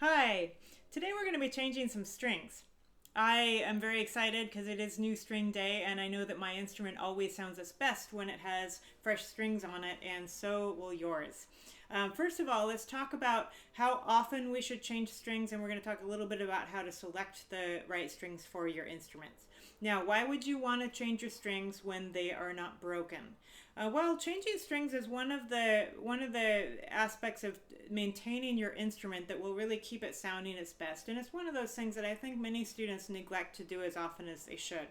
Hi! Today we're going to be changing some strings. I am very excited because it is new string day and I know that my instrument always sounds its best when it has fresh strings on it, and so will yours. First of all, let's talk about how often we should change strings, and we're going to talk a little bit about how to select the right strings for your instruments. Now, why would you want to change your strings when they are not broken? Well, changing strings is one of the aspects of maintaining your instrument that will really keep it sounding its best, and it's one of those things that I think many students neglect to do as often as they should.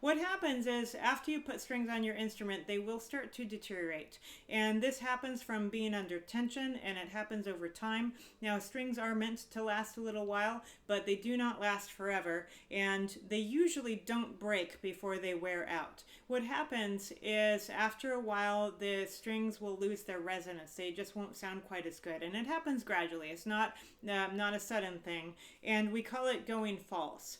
What happens is after you put strings on your instrument, they will start to deteriorate. And this happens from being under tension, and it happens over time. Now, strings are meant to last a little while, but they do not last forever, and they usually don't break before they wear out. What happens is after a while, the strings will lose their resonance. They just won't sound quite as good. And it happens gradually. It's not a sudden thing. And we call it going false.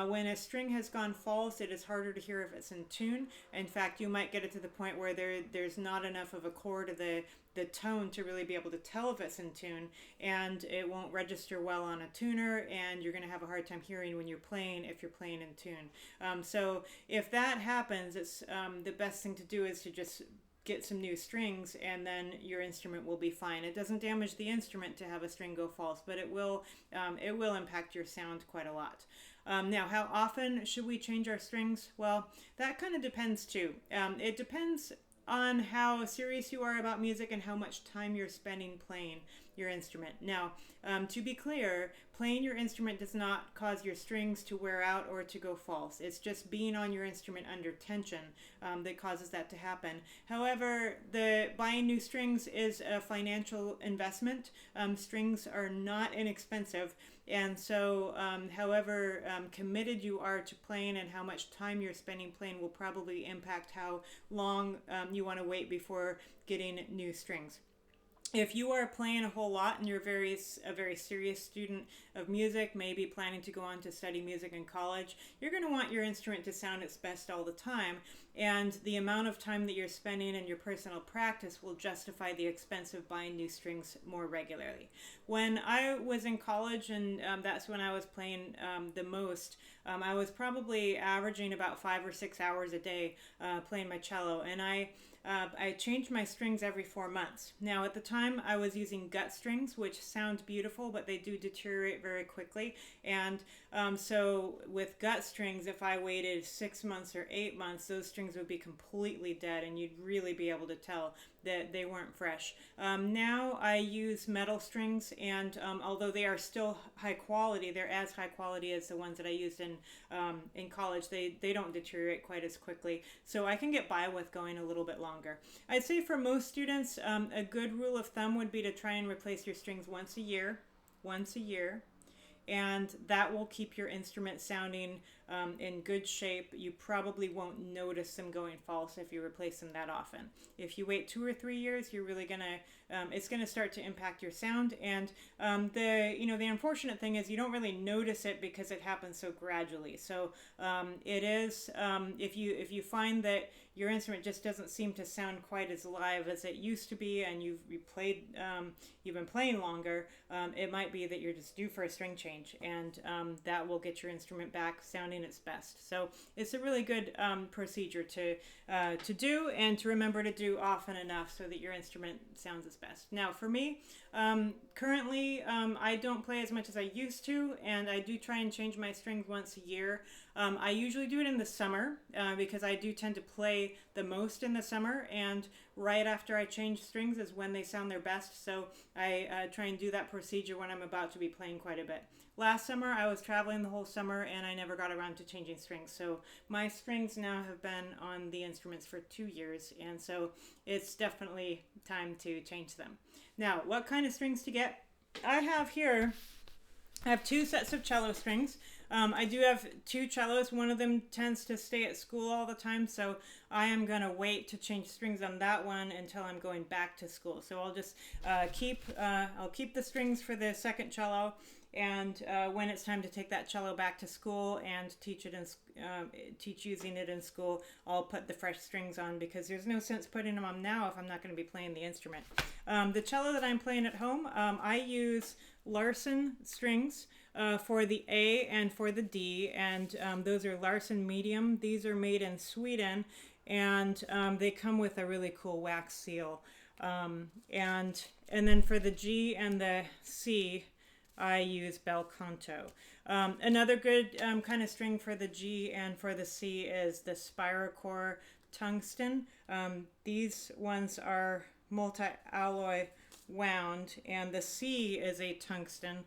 When a string has gone false, it is harder to hear if it's in tune. In fact, you might get it to the point where there's not enough of a chord of the tone to really be able to tell if it's in tune, and it won't register well on a tuner, and you're going to have a hard time hearing when you're playing if you're playing in tune. So if that happens, it's the best thing to do is to just get some new strings, and then your instrument will be fine. It doesn't damage the instrument to have a string go false, but it will impact your sound quite a lot. Now, how often should we change our strings? Well, that kind of depends too. It depends on how serious you are about music and how much time you're spending playing your instrument. Now, to be clear, playing your instrument does not cause your strings to wear out or to go false. It's just being on your instrument under tension that causes that to happen. However, buying new strings is a financial investment. Strings are not inexpensive, and so however committed you are to playing and how much time you're spending playing will probably impact how long you want to wait before getting new strings. If you are playing a whole lot and you're a very serious student of music, maybe planning to go on to study music in college, you're going to want your instrument to sound its best all the time, and the amount of time that you're spending in your personal practice will justify the expense of buying new strings more regularly. When I was in college, and that's when I was playing the most, I was probably averaging about 5 or 6 hours a day playing my cello, and I changed my strings every 4 months. Now, at the time, I was using gut strings, which sound beautiful, but they do deteriorate very quickly. And so with gut strings, if I waited 6 months or 8 months, those strings would be completely dead, and you'd really be able to tell that they weren't fresh. Now I use metal strings, and although they are still high quality, they're as high quality as the ones that I used in college. They don't deteriorate quite as quickly, so I can get by with going a little bit longer. I'd say for most students, a good rule of thumb would be to try and replace your strings once a year, and that will keep your instrument sounding in good shape. You probably won't notice them going false if you replace them that often. If you wait 2 or 3 years, you're really gonna it's gonna start to impact your sound. And the unfortunate thing is you don't really notice it because it happens so gradually. So it is if you find that your instrument just doesn't seem to sound quite as live as it used to be, and you've been playing longer, it might be that you're just due for a string change, and that will get your instrument back sounding its best. So it's a really good procedure to do, and to remember to do often enough so that your instrument sounds its best. Now, for me, currently I don't play as much as I used to, and I do try and change my strings once a year. I usually do it in the summer because I do tend to play the most in the summer, and right after I change strings is when they sound their best. So I try and do that procedure when I'm about to be playing quite a bit. Last summer I was traveling the whole summer and I never got around to changing strings. So my strings now have been on the instruments for 2 years, and so it's definitely time to change them. Now, what kind of strings to get? I have 2 sets of cello strings. I do have 2 cellos. One of them tends to stay at school all the time, so I am going to wait to change strings on that one until I'm going back to school. So I'll just keep the strings for the second cello, and when it's time to take that cello back to school and teach using it in school, I'll put the fresh strings on, because there's no sense putting them on now if I'm not going to be playing the instrument. The cello that I'm playing at home, I use Larson strings for the A and for the D, and those are Larson medium. These are made in Sweden, and they come with a really cool wax seal. And then for the G and the C, I use bel canto. Another good kind of string for the G and for the C is the Spirocore tungsten. These ones are multi-alloy wound, and the C is a tungsten,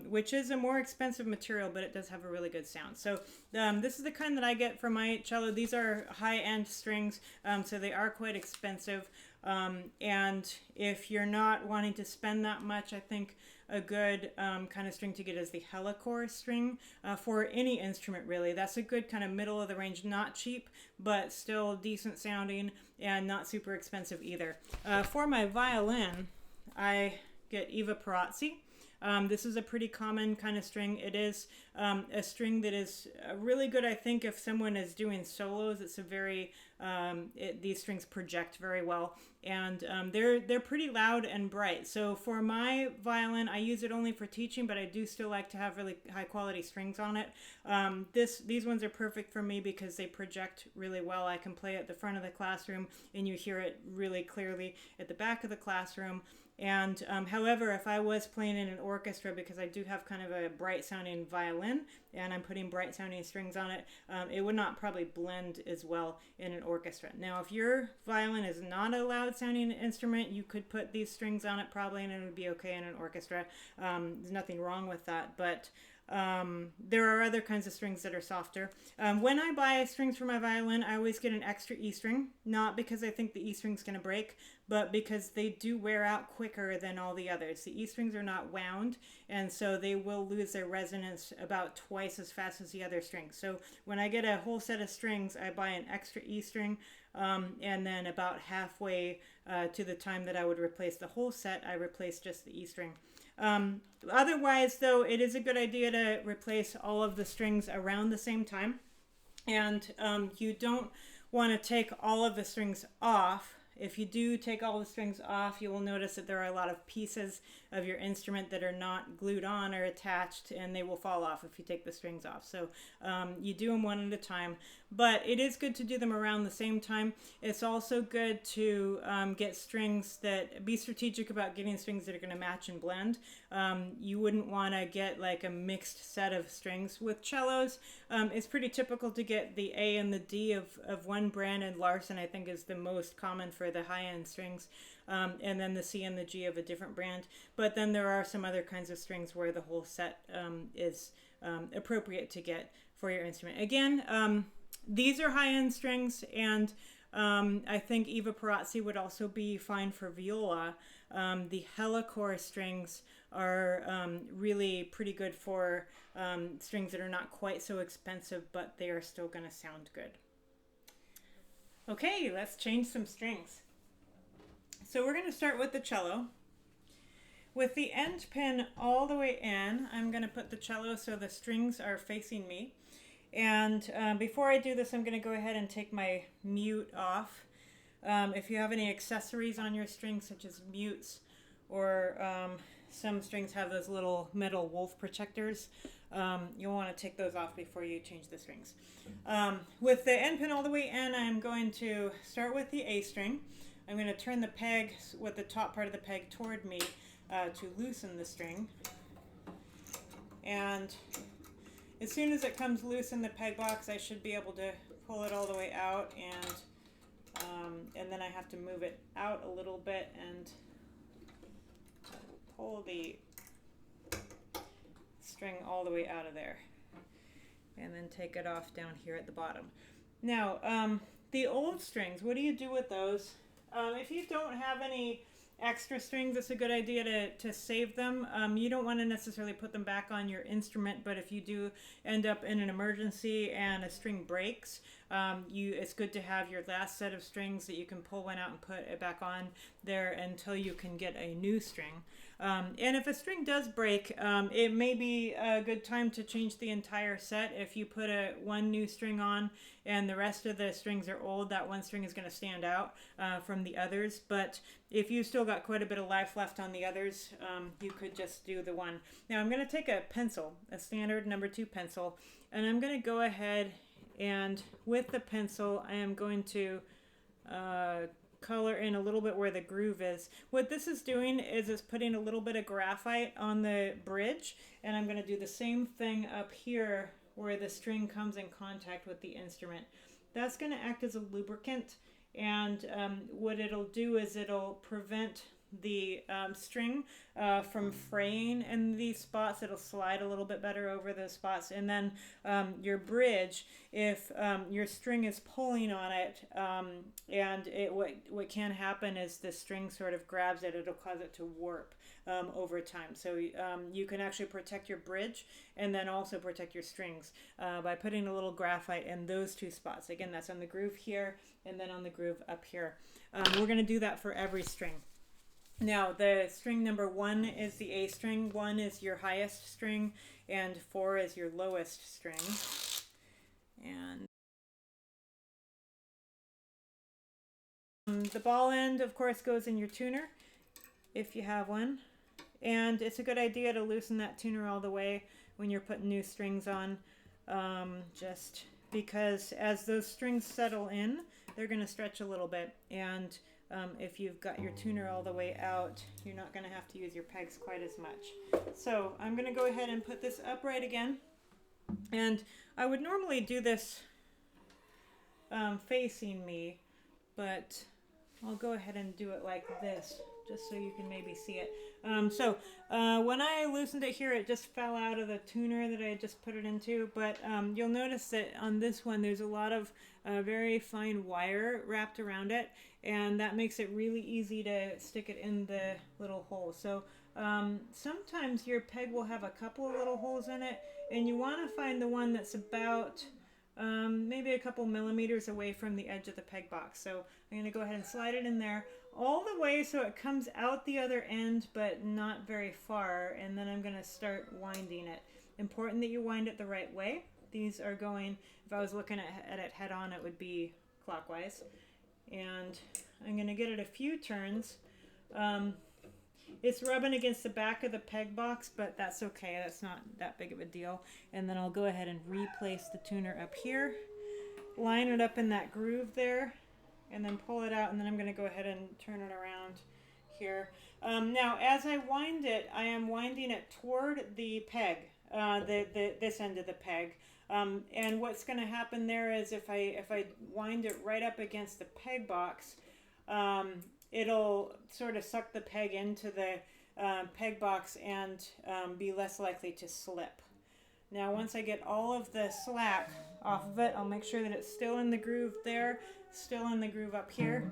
which is a more expensive material, but it does have a really good sound. So this is the kind that I get for my cello. These are high-end strings, so they are quite expensive. And if you're not wanting to spend that much, I think a good kind of string to get is the Helicore string for any instrument, really. That's a good kind of middle of the range, not cheap, but still decent sounding and not super expensive either. For my violin, I get Eva Perazzi. This is a pretty common kind of string. It is a string that is really good, I think, if someone is doing solos. It's a very, these strings project very well, and they're pretty loud and bright. So for my violin, I use it only for teaching, but I do still like to have really high quality strings on it. These ones are perfect for me because they project really well. I can play at the front of the classroom, and you hear it really clearly at the back of the classroom. And however, if I was playing in an orchestra, because I do have kind of a bright sounding violin and I'm putting bright sounding strings on it, it would not probably blend as well in an orchestra. Now, if your violin is not a loud sounding instrument, you could put these strings on it probably, and it would be okay in an orchestra. There's nothing wrong with that, but there are other kinds of strings that are softer. When I buy strings for my violin, I always get an extra E string, not because I think the E string's going to break, but because they do wear out quicker than all the others. The E strings are not wound, and so they will lose their resonance about twice as fast as the other strings. So when I get a whole set of strings, I buy an extra E string, and then about halfway to the time that I would replace the whole set, I replace just the E string. Otherwise, though, it is a good idea to replace all of the strings around the same time, and you don't want to take all of the strings off. If you do take all the strings off, you will notice that there are a lot of pieces of your instrument that are not glued on or attached, and they will fall off if you take the strings off. So you do them one at a time, but it is good to do them around the same time. It's also good to get strings that, be strategic about getting strings that are going to match and blend. You wouldn't want to get like a mixed set of strings. With cellos, it's pretty typical to get the A and the D of one brand, and Larson, I think, is the most common for the high-end strings, and then the C and the G of a different brand. But then there are some other kinds of strings where the whole set is appropriate to get for your instrument. Again, these are high-end strings, and I think Eva Perazzi would also be fine for viola. The Helicore strings are really pretty good for strings that are not quite so expensive, but they are still going to sound good. Okay, let's change some strings. So we're going to start with the cello. With the end pin all the way in, I'm going to put the cello so the strings are facing me. And before I do this, I'm going to go ahead and take my mute off. If you have any accessories on your strings, such as mutes, or some strings have those little metal wolf protectors, you'll want to take those off before you change the strings. With the end pin all the way in, I'm going to start with the A string. I'm going to turn the peg with the top part of the peg toward me to loosen the string. And as soon as it comes loose in the peg box, I should be able to pull it all the way out, and then I have to move it out a little bit and pull the string all the way out of there, and then take it off down here at the bottom. Now, the old strings, what do you do with those? If you don't have any extra strings, it's a good idea to save them. You don't want to necessarily put them back on your instrument, but if you do end up in an emergency and a string breaks, it's good to have your last set of strings that you can pull one out and put it back on there until you can get a new string. And if a string does break, it may be a good time to change the entire set. If you put one new string on and the rest of the strings are old, that one string is going to stand out from the others. But if you still got quite a bit of life left on the others, you could just do the one. Now I'm going to take a pencil, a standard number 2 pencil, and I'm going to go ahead and with the pencil I am going to color in a little bit where the groove is. What this is doing is it's putting a little bit of graphite on the bridge, and I'm going to do the same thing up here where the string comes in contact with the instrument. That's going to act as a lubricant, and what it'll do is it'll prevent the string from fraying in these spots. It'll slide a little bit better over those spots. And then your bridge, if your string is pulling on it, and what can happen is the string sort of grabs it, it'll cause it to warp over time. So you can actually protect your bridge and then also protect your strings by putting a little graphite in those 2 spots. Again, that's on the groove here and then on the groove up here. We're going to do that for every string. Now, the string number 1 is the A string, 1 is your highest string, and 4 is your lowest string. And the ball end, of course, goes in your tuner, if you have one. And it's a good idea to loosen that tuner all the way when you're putting new strings on, just because as those strings settle in, they're going to stretch a little bit. And if you've got your tuner all the way out, you're not going to have to use your pegs quite as much. So I'm going to go ahead and put this upright again. And I would normally do this facing me, but I'll go ahead and do it like this, just so you can maybe see it. When I loosened it here, it just fell out of the tuner that I just put it into, but you'll notice that on this one there's a lot of very fine wire wrapped around it, and that makes it really easy to stick it in the little hole. So sometimes your peg will have a couple of little holes in it, and you want to find the one that's about maybe a couple millimeters away from the edge of the peg box. So I'm going to go ahead and slide it in there all the way so it comes out the other end, but not very far, and then I'm going to start winding it. Important that you wind it the right way. These are going, if I was looking at it head on, it would be clockwise. And I'm going to get it a few turns. It's rubbing against the back of the peg box, but that's okay. That's not that big of a deal. And then I'll go ahead and replace the tuner up here, line it up in that groove there, and then pull it out, and then I'm going to go ahead and turn it around here. Now, as I wind it, I am winding it toward the peg, this end of the peg. And what's going to happen there is if I wind it right up against the peg box, it'll sort of suck the peg into the peg box and be less likely to slip. Now, once I get all of the slack off of it, I'll make sure that it's still in the groove there, still in the groove up here.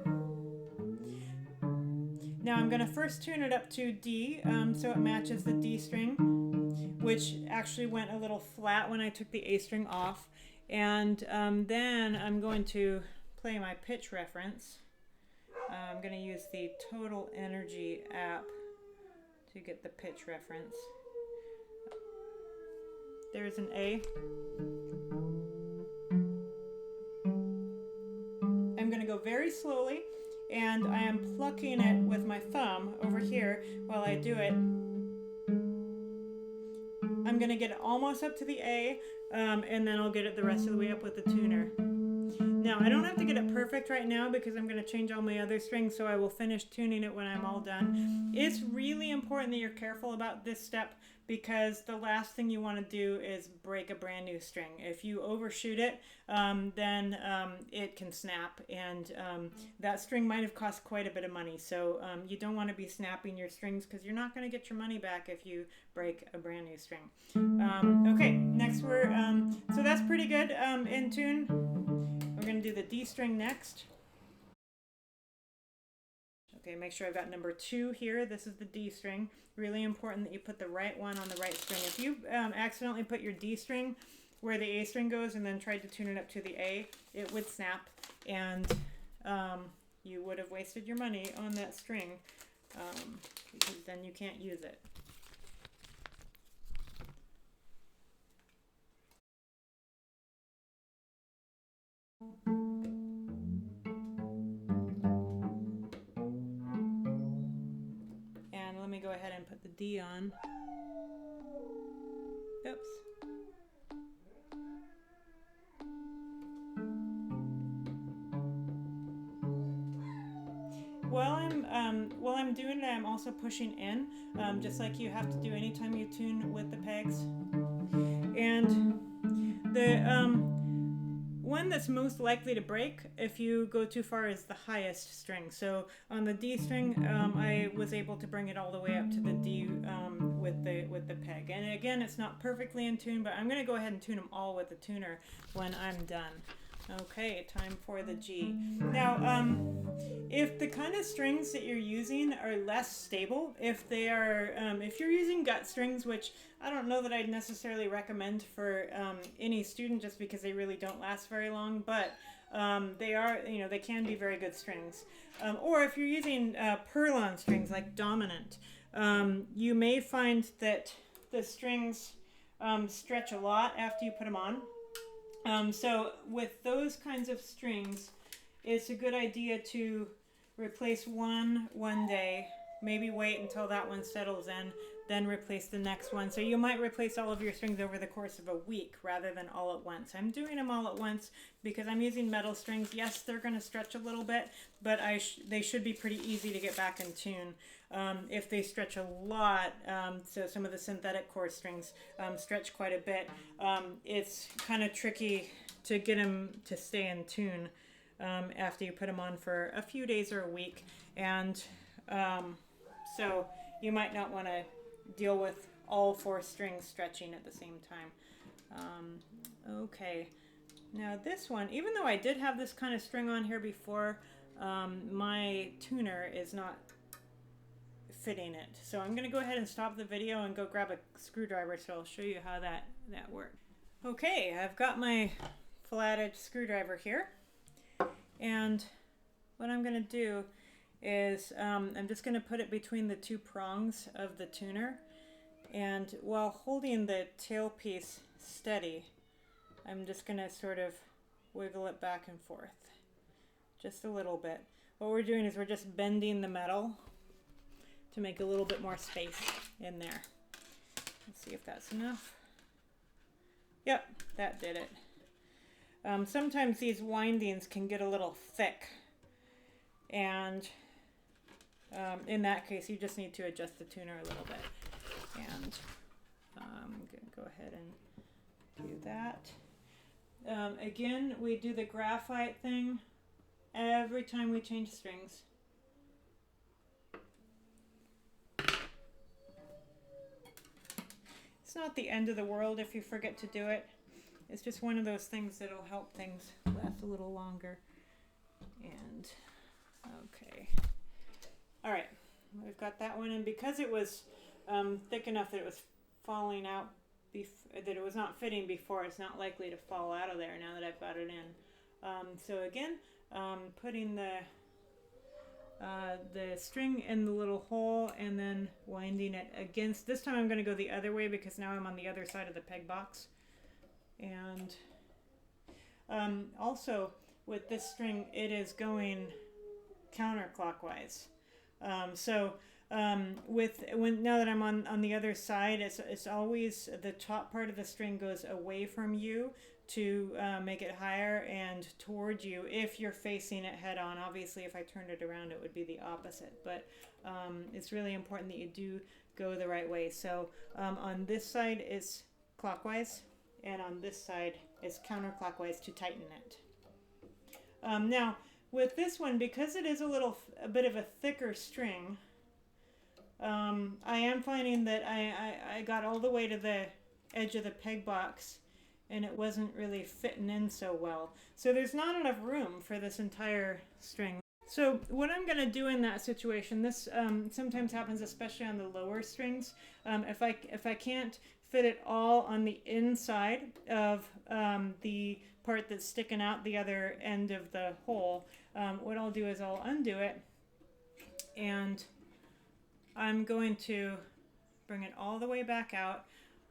Now I'm going to first tune it up to D, so it matches the D string, which actually went a little flat when I took the A string off. And then I'm going to play my pitch reference. I'm going to use the Total Energy app to get the pitch reference. There's an A. I'm going to go very slowly, and I am plucking it with my thumb over here while I do it. I'm going to get it almost up to the A, and then I'll get it the rest of the way up with the tuner. Now, I don't have to get it perfect right now because I'm going to change all my other strings, so I will finish tuning it when I'm all done. It's really important that you're careful about this step because the last thing you want to do is break a brand new string. If you overshoot it, then it can snap, and that string might have cost quite a bit of money. So you don't want to be snapping your strings because you're not going to get your money back if you break a brand new string. Okay, next so that's pretty good in tune. We're going to do the D string next. Okay, make sure I've got number 2 here. This is the D string. Really important that you put the right one on the right string. If you accidentally put your D string where the A string goes and then tried to tune it up to the A, it would snap, and you would have wasted your money on that string, because then you can't use it. And let me go ahead and put the D on. Oops. While I'm doing it, I'm also pushing in, just like you have to do anytime you tune with the pegs. And the one that's most likely to break if you go too far is the highest string. So on the D string, I was able to bring it all the way up to the D with the peg. And again, it's not perfectly in tune, but I'm going to go ahead and tune them all with the tuner when I'm done. Okay, time for the G. Now, if the kind of strings that you're using are less stable, if they are, if you're using gut strings, which I don't know that I'd necessarily recommend for any student just because they really don't last very long, but they are, they can be very good strings. Or if you're using purl-on strings like dominant, you may find that the strings stretch a lot after you put them on. So with those kinds of strings, it's a good idea to replace one day, maybe wait until that one settles in, then replace the next one. So you might replace all of your strings over the course of a week rather than all at once. I'm doing them all at once because I'm using metal strings. Yes, they're going to stretch a little bit, but they should be pretty easy to get back in tune. If they stretch a lot, so some of the synthetic core strings stretch quite a bit, it's kind of tricky to get them to stay in tune after you put them on for a few days or a week. And so you might not want to deal with all 4 strings stretching at the same time. Okay, now this one, even though I did have this kind of string on here before, my tuner is not fitting it. So I'm going to go ahead and stop the video and go grab a screwdriver, so I'll show you how that works. Okay, I've got my flat-edge screwdriver here, and what I'm going to do is I'm just going to put it between the 2 prongs of the tuner, and while holding the tailpiece steady, I'm just going to sort of wiggle it back and forth just a little bit. What we're doing is we're just bending the metal to make a little bit more space in there. Let's see if that's enough. Yep, that did it. Sometimes these windings can get a little thick, and in that case you just need to adjust the tuner a little bit. And I'm going to go ahead and do that. Again, we do the graphite thing every time we change strings. It's not the end of the world if you forget to do it. It's just one of those things that'll help things last a little longer. And okay. All right, we've got that one, and because it was thick enough that it was falling out, that it was not fitting before, it's not likely to fall out of there now that I've got it in. So again, putting the string in the little hole and then winding it against. This time I'm going to go the other way because now I'm on the other side of the peg box. And also with this string, it is going counterclockwise. Now that I'm on the other side, it's always the top part of the string goes away from you to make it higher and toward you if you're facing it head on. Obviously, if I turned it around, it would be the opposite, but it's really important that you do go the right way. So on this side is clockwise, and on this side is counterclockwise to tighten it. Now, with this one, because it is a bit of a thicker string, I am finding that I got all the way to the edge of the peg box and it wasn't really fitting in so well. So there's not enough room for this entire string. So what I'm going to do in that situation, this sometimes happens especially on the lower strings. If I can't fit it all on the inside of the part that's sticking out the other end of the hole, what I'll do is I'll undo it, and I'm going to bring it all the way back out.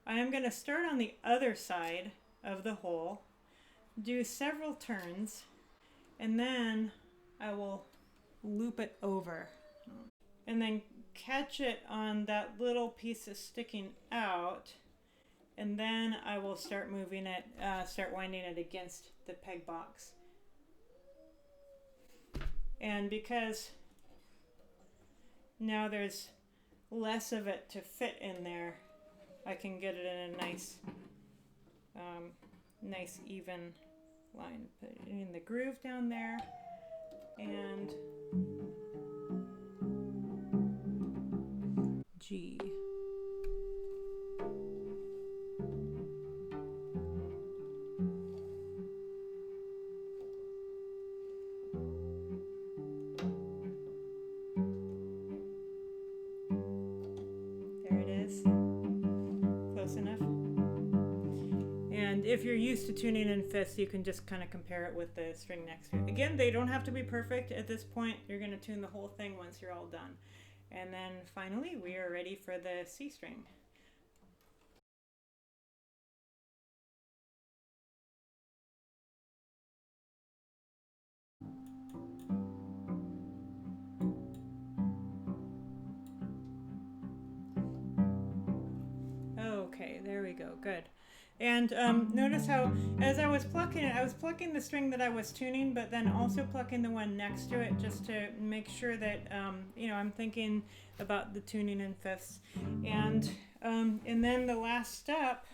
I'm going to start on the other side of the hole, do several turns, and then I will loop it over. And then catch it on that little piece that's sticking out, and then I will start moving it, start winding it against the peg box. And because now there's less of it to fit in there, I can get it in a nice, nice even line. Put it in the groove down there, and G. There it is. Close enough. And if you're used to tuning in fifths, you can just kind of compare it with the string next to it. Again, they don't have to be perfect at this point. You're going to tune the whole thing once you're all done. And then finally, we are ready for the C string. Okay, there we go, good. And notice how, as I was plucking it, I was plucking the string that I was tuning, but then also plucking the one next to it, just to make sure that, you know, I'm thinking about the tuning in fifths. And then the last step,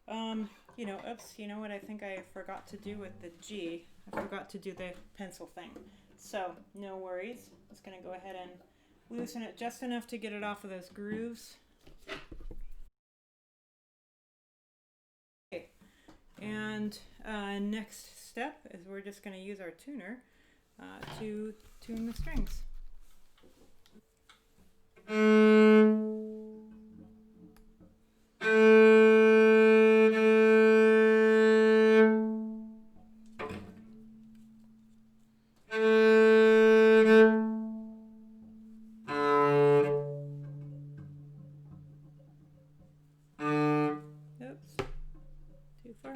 you know, oops, you know what I think I forgot to do with the G? I forgot to do the pencil thing. So, no worries. I'm just going to go ahead and loosen it just enough to get it off of those grooves. And next step is we're just going to use our tuner to tune the strings. Oops, too far.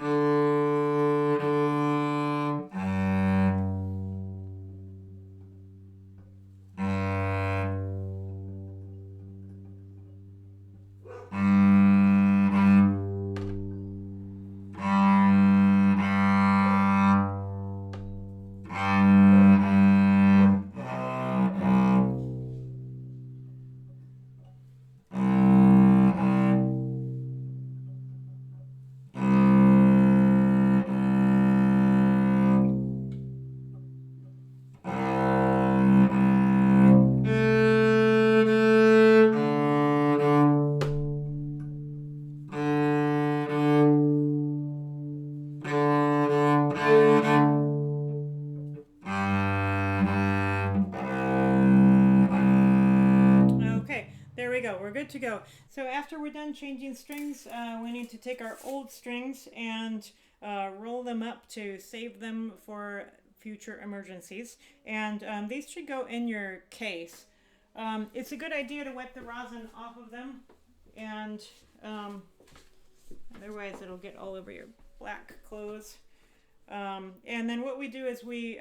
There we go, we're good to go. So after we're done changing strings, we need to take our old strings and roll them up to save them for future emergencies. And these should go in your case. It's a good idea to wet the rosin off of them, and otherwise it'll get all over your black clothes. And then what we do is we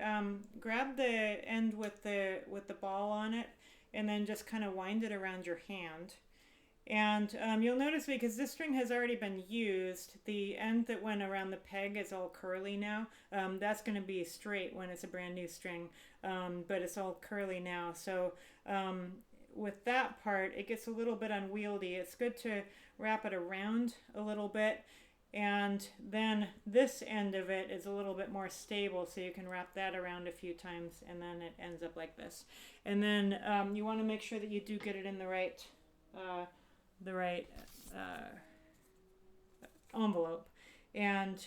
grab the end with the ball on it, and then just kind of wind it around your hand. And you'll notice, because this string has already been used, the end that went around the peg is all curly now. That's going to be straight when it's a brand new string, but it's all curly now. So with that part, it gets a little bit unwieldy. It's good to wrap it around a little bit, and then this end of it is a little bit more stable, so you can wrap that around a few times, and then it ends up like this. And then you want to make sure that you do get it in the right envelope. And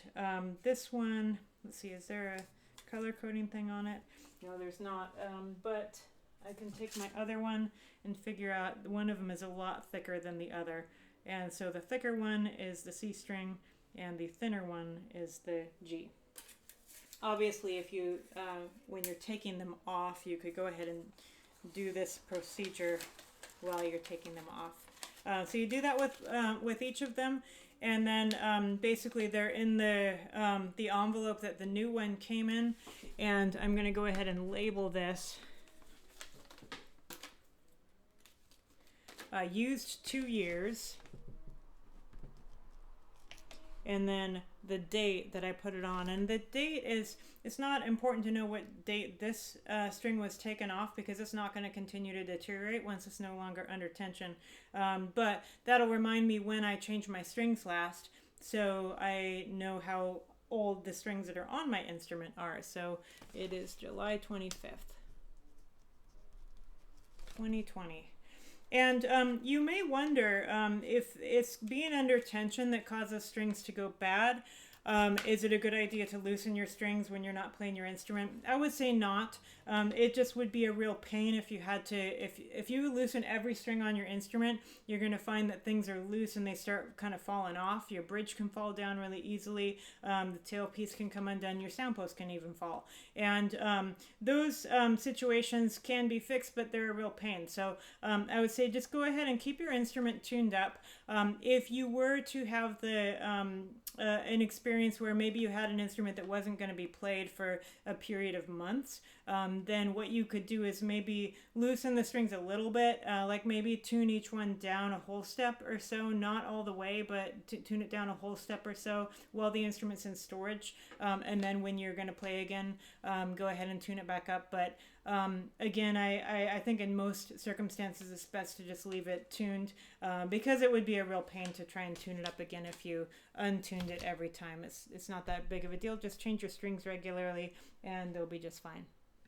this one, let's see, is there a color coding thing on it? No, there's not, but I can take my other one and figure out one of them is a lot thicker than the other. And so the thicker one is the C string, and the thinner one is the G. Obviously, if you, when you're taking them off, you could go ahead and do this procedure while you're taking them off. So you do that with each of them, and then basically they're in the envelope that the new one came in, and I'm going to go ahead and label this. Used 2 years, and then the date that I put it on. And the date is, it's not important to know what date this string was taken off, because it's not going to continue to deteriorate once it's no longer under tension. But that'll remind me when I changed my strings last, so I know how old the strings that are on my instrument are. So it is July 25th, 2020. And you may wonder if it's being under tension that causes strings to go bad. Is it a good idea to loosen your strings when you're not playing your instrument? I would say not. It just would be a real pain if you had to, if you loosen every string on your instrument, you're going to find that things are loose and they start kind of falling off. Your bridge can fall down really easily. The tailpiece can come undone. Your sound post can even fall. And those situations can be fixed, but they're a real pain. So I would say just go ahead and keep your instrument tuned up. If you were to have an experience where maybe you had an instrument that wasn't going to be played for a period of months, then what you could do is maybe loosen the strings a little bit, like maybe tune each one down a whole step or so, not all the way, but tune it down a whole step or so while the instrument's in storage, and then when you're going to play again, go ahead and tune it back up. But again, I think in most circumstances it's best to just leave it tuned, because it would be a real pain to try and tune it up again if you untuned it every time. It's not that big of a deal. Just change your strings regularly and they'll be just fine.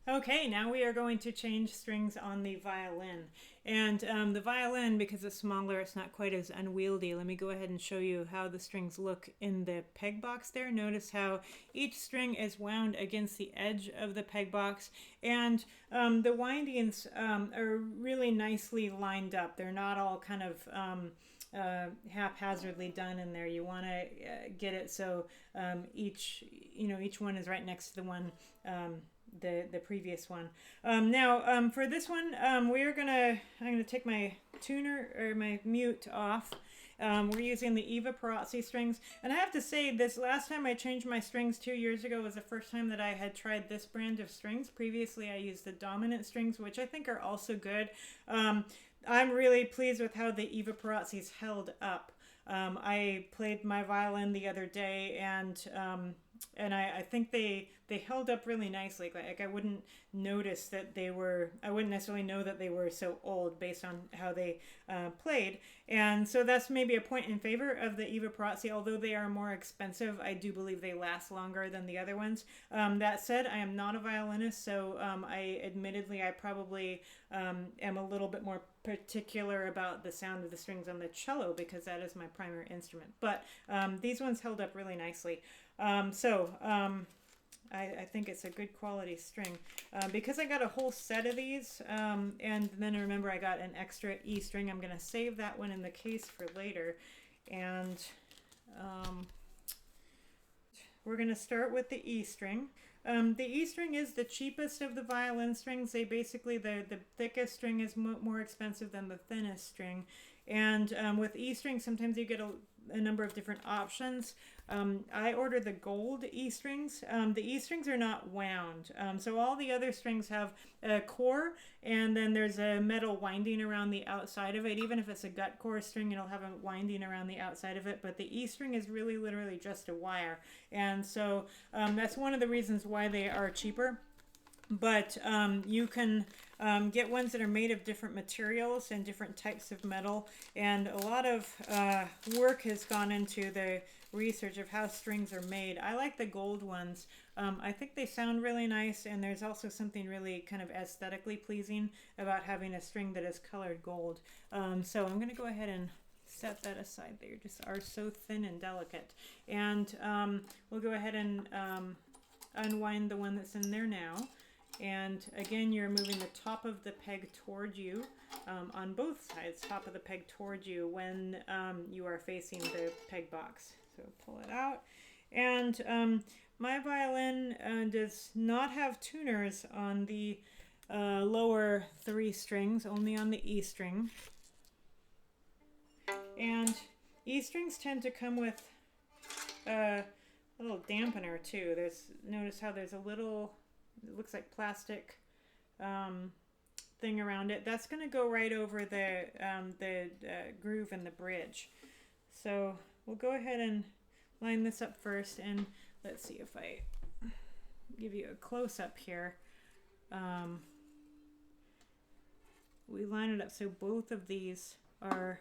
Okay, now we are going to change strings on the violin. And the violin, because it's smaller, it's not quite as unwieldy. Let me go ahead and show you how the strings look in the peg box there. Notice how each string is wound against the edge of the peg box, and the windings are really nicely lined up. They're not all kind of haphazardly done in there. You want to get it so each one is right next to the one the previous one. Now for this one, I'm gonna take my tuner or my mute off. We're using the Eva Perazzi strings, and I have to say, this last time I changed my strings 2 years ago was the first time that I had tried this brand of strings. Previously I used the dominant strings, which I think are also good. I'm really pleased with how the Eva Perazzi's held up. I played my violin the other day, and I think they held up really nicely. Like I wouldn't notice that I wouldn't necessarily know that they were so old based on how they played. And so that's maybe a point in favor of the Eva Perazzi. Although they are more expensive, I do believe they last longer than the other ones. That said, I am not a violinist, so I probably am a little bit more particular about the sound of the strings on the cello, because that is my primary instrument. But these ones held up really nicely. I think it's a good quality string. Because I got a whole set of these, and then remember I got an extra E string, I'm going to save that one in the case for later. And we're going to start with the E string. The E string is the cheapest of the violin strings. The thickest string is more expensive than the thinnest string. And with E strings, sometimes you get a number of different options. I ordered the gold E strings. The E strings are not wound. So all the other strings have a core, and then there's a metal winding around the outside of it. Even if it's a gut core string, it'll have a winding around the outside of it. But the E string is really literally just a wire. And so that's one of the reasons why they are cheaper. But you can get ones that are made of different materials and different types of metal, and a lot of work has gone into the research of how strings are made. I like the gold ones. I think they sound really nice, and there's also something really kind of aesthetically pleasing about having a string that is colored gold. So I'm going to go ahead and set that aside. They just are so thin and delicate. And we'll go ahead and unwind the one that's in there now. And again, you're moving the top of the peg toward you on both sides, top of the peg toward you when you are facing the peg box. So pull it out. And my violin does not have tuners on the lower 3 strings, only on the E string. And E strings tend to come with a little dampener too. Notice how there's a little, it looks like plastic thing around it. That's going to go right over the groove in the bridge. So we'll go ahead and line this up first, and let's see if I give you a close-up here. We line it up so both of these are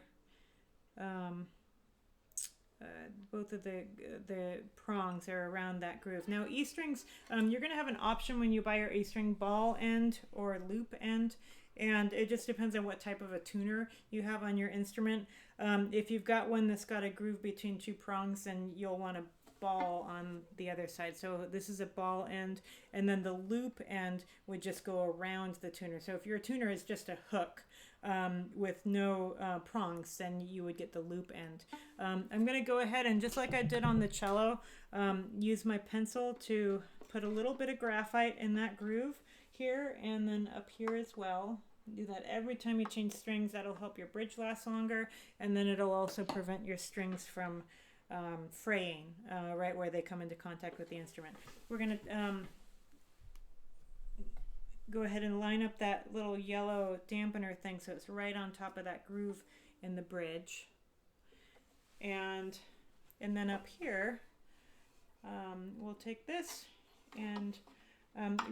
both of the prongs are around that groove. Now E strings, you're going to have an option when you buy your E string, ball end or loop end, and it just depends on what type of a tuner you have on your instrument. If you've got one that's got a groove between 2 prongs, then you'll want a ball on the other side. So this is a ball end, and then the loop end would just go around the tuner. So if your tuner is just a hook with no prongs, then you would get the loop end. I'm going to go ahead and, just like I did on the cello, use my pencil to put a little bit of graphite in that groove here and then up here as well. Do that every time you change strings. That'll help your bridge last longer, and then it'll also prevent your strings from fraying right where they come into contact with the instrument. We're going to go ahead and line up that little yellow dampener thing so it's right on top of that groove in the bridge. And then up here, we'll take this, and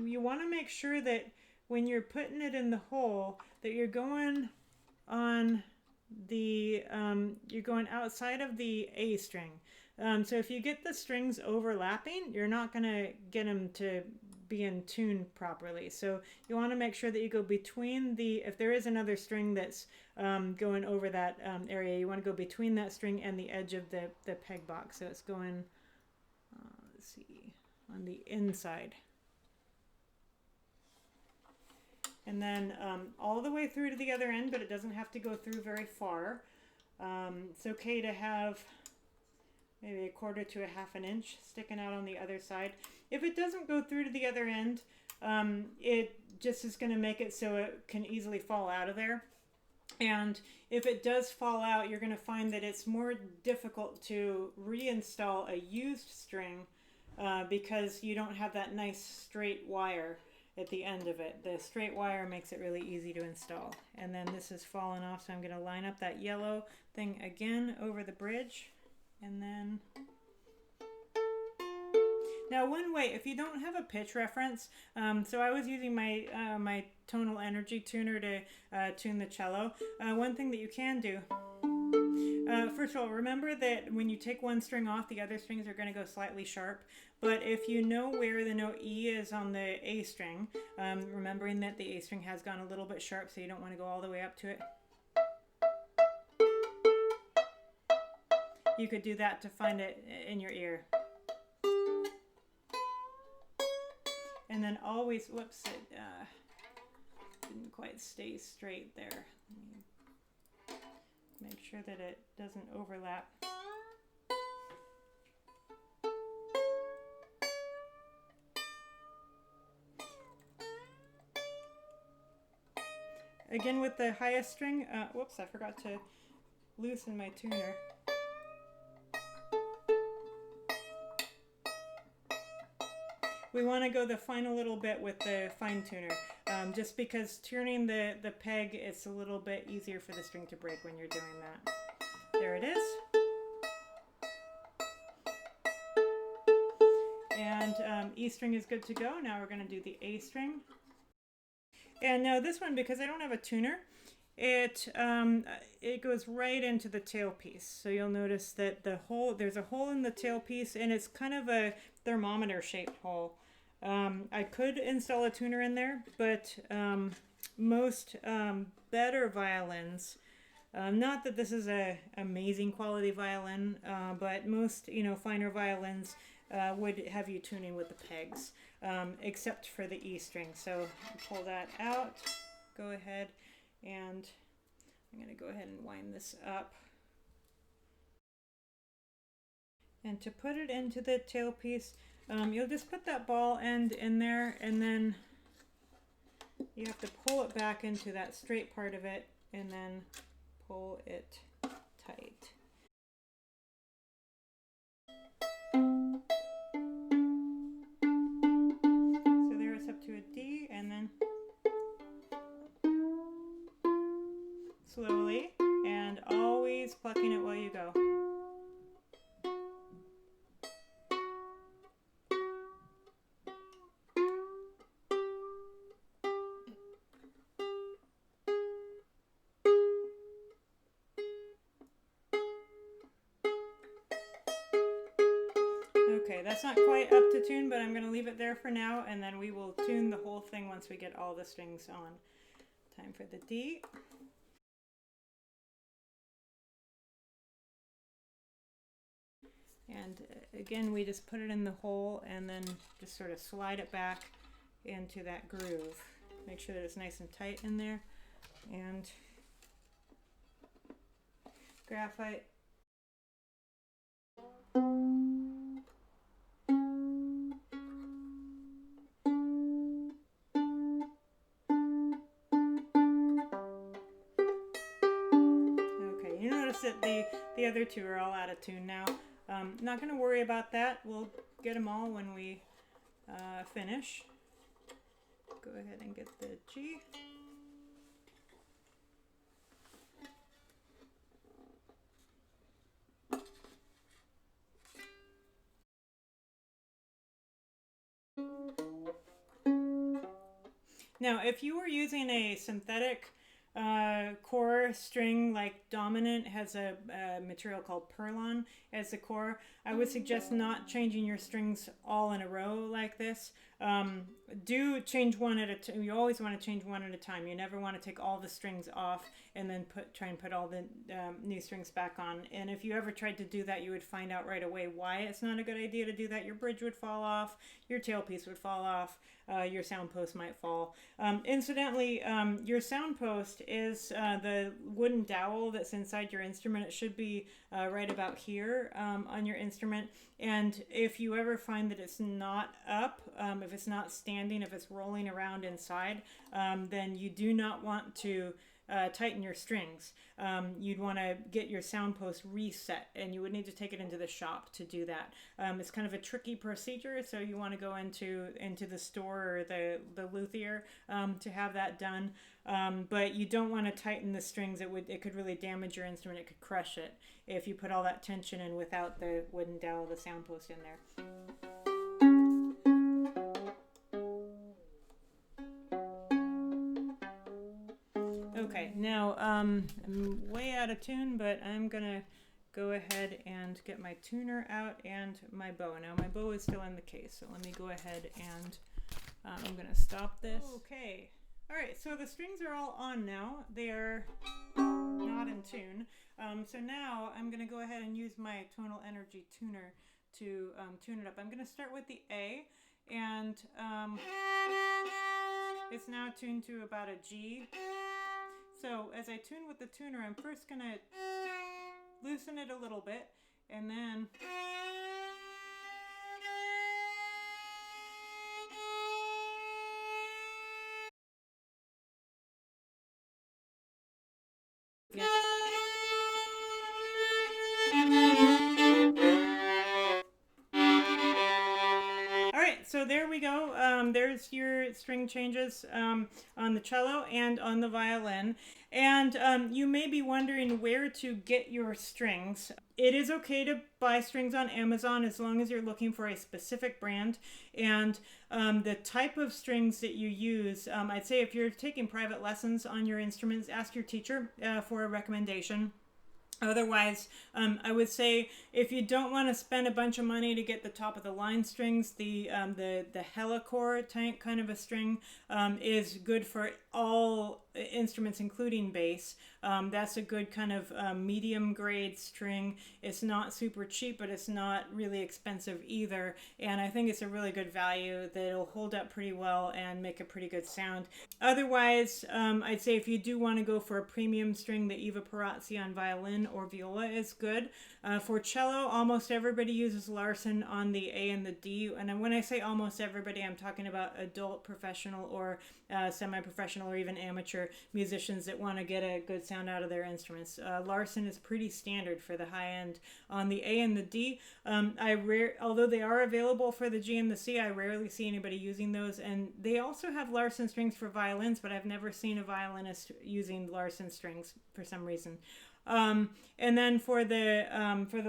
you want to make sure that when you're putting it in the hole that you're going on the you're going outside of the A string. So if you get the strings overlapping, you're not going to get them to be in tune properly. So you want to make sure that you go between if there is another string that's going over that area, you want to go between that string and the edge of the peg box. So it's going, let's see, on the inside. And then all the way through to the other end, but it doesn't have to go through very far. It's okay to have maybe 1/4 to 1/2 inch sticking out on the other side. If it doesn't go through to the other end, it just is going to make it so it can easily fall out of there. And if it does fall out, you're going to find that it's more difficult to reinstall a used string because you don't have that nice straight wire at the end of it. The straight wire makes it really easy to install. And then this is falling off, so I'm going to line up that yellow thing again over the bridge. And then now one way, if you don't have a pitch reference, so I was using my my tonal energy tuner to tune the cello. One thing that you can do, first of all, remember that when you take one string off, the other strings are going to go slightly sharp. But if you know where the note E is on the A string, remembering that the A string has gone a little bit sharp, so you don't want to go all the way up to it, you could do that to find it in your ear. And then always, whoops, it didn't quite stay straight there. Make sure that it doesn't overlap. Again with the highest string, whoops, I forgot to loosen my tuner. We want to go the final little bit with the fine tuner, just because tuning the peg, it's a little bit easier for the string to break when you're doing that. There it is. And E string is good to go. Now we're going to do the A string. And now this one, because I don't have a tuner, it goes right into the tailpiece. So you'll notice that there's a hole in the tailpiece, and it's kind of a thermometer shaped hole. I could install a tuner in there, but most better violins, not that this is a amazing quality violin, but most finer violins would have you tuning with the pegs, except for the E string. So pull that out, go ahead, and I'm going to go ahead and wind this up. And to put it into the tailpiece, you'll just put that ball end in there, and then you have to pull it back into that straight part of it, and then pull it tight. So there it's up to a D, and then slowly, and always plucking it while you go. Okay, that's not quite up to tune, but I'm going to leave it there for now, and then we will tune the whole thing once we get all the strings on. Time for the D. And again, we just put it in the hole and then just sort of slide it back into that groove. Make sure that it's nice and tight in there. And graphite. Okay, you notice that the other two are all out of tune now. Not going to worry about that. We'll get them all when we finish. Go ahead and get the G. Now, if you were using a synthetic core string, like dominant has a material called Perlon as the core, I would suggest not changing your strings all in a row like this. Do change one at a time. You always want to change one at a time. You never want to take all the strings off and then try and put all the new strings back on. And if you ever tried to do that, you would find out right away why it's not a good idea to do that. Your bridge would fall off, your tailpiece would fall off, your sound post might fall. Incidentally, your sound post is the wooden dowel that's inside your instrument. It should be right about here on your instrument. And if you ever find that it's not up, if it's not standing, if it's rolling around inside, then you do not want to tighten your strings. You'd want to get your sound post reset, and you would need to take it into the shop to do that. It's kind of a tricky procedure, so you want to go into the store or the luthier to have that done. But you don't want to tighten the strings. It could really damage your instrument. It could crush it if you put all that tension in without the wooden dowel, the sound post in there. Okay, now I'm way out of tune, but I'm gonna go ahead and get my tuner out and my bow. Now my bow is still in the case, so let me go ahead and I'm gonna stop this. Okay, all right, so the strings are all on now. They are not in tune. So now I'm gonna go ahead and use my tonal energy tuner to tune it up. I'm gonna start with the A, and it's now tuned to about a G. So as I tune with the tuner, I'm first going to loosen it a little bit, and then so there we go. There's your string changes on the cello and on the violin. And you may be wondering where to get your strings. It is okay to buy strings on Amazon as long as you're looking for a specific brand. And the type of strings that you use, I'd say if you're taking private lessons on your instruments, ask your teacher for a recommendation. Otherwise, I would say if you don't want to spend a bunch of money to get the top of the line strings, the helicore tank kind of a string is good for all instruments, including bass. That's a good kind of medium grade string. It's not super cheap, but it's not really expensive either. And I think it's a really good value that'll hold up pretty well and make a pretty good sound. Otherwise, I'd say if you do want to go for a premium string, the Eva Perazzi on violin or viola is good. For cello, almost everybody uses Larson on the A and the D. And when I say almost everybody, I'm talking about adult, professional, or semi-professional, or even amateur musicians that want to get a good sound out of their instruments. Larson is pretty standard for the high end on the A and the D. Although they are available for the G and the C, I rarely see anybody using those. And they also have Larson strings for violins, but I've never seen a violinist using Larson strings for some reason. And then for the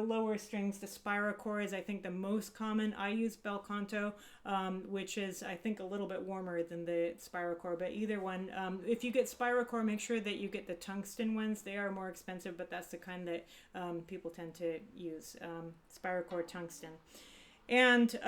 lower strings, the spirochord is I think the most common. I use bel canto, which is I think a little bit warmer than the spirochord, but either one. If you get spirochord, make sure that you get the tungsten ones. They are more expensive, but that's the kind that people tend to use. Spirochord tungsten. And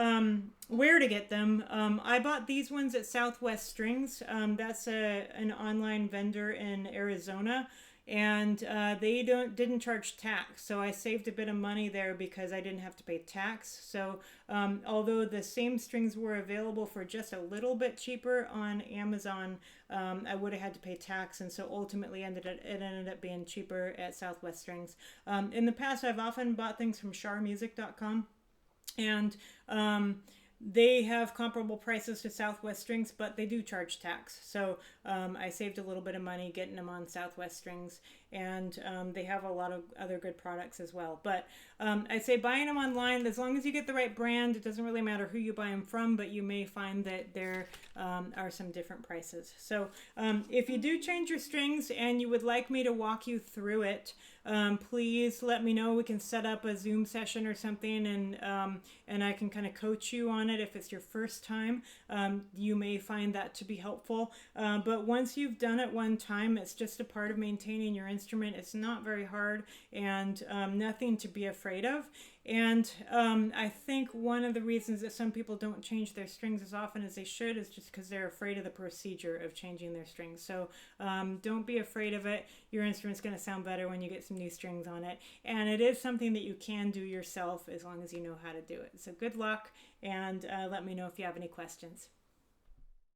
where to get them? I bought these ones at Southwest Strings. That's an online vendor in Arizona. And they didn't charge tax, so I saved a bit of money there because I didn't have to pay tax. So although the same strings were available for just a little bit cheaper on Amazon, I would have had to pay tax, and so ultimately it ended up being cheaper at Southwest Strings. In the past, I've often bought things from sharmusic.com, and they have comparable prices to Southwest Strings, but they do charge tax. So I saved a little bit of money getting them on Southwest Strings, and they have a lot of other good products as well. But I'd say buying them online, as long as you get the right brand, it doesn't really matter who you buy them from, but you may find that there are some different prices. So if you do change your strings and you would like me to walk you through it, please let me know. We can set up a Zoom session or something, and I can kind of coach you on it. If it's your first time, you may find that to be helpful. But once you've done it one time, it's just a part of maintaining your instrument. It's not very hard, and nothing to be afraid of. And I think one of the reasons that some people don't change their strings as often as they should is just because they're afraid of the procedure of changing their strings. So don't be afraid of it. Your instrument's going to sound better when you get some new strings on it. And it is something that you can do yourself as long as you know how to do it. So good luck, and let me know if you have any questions.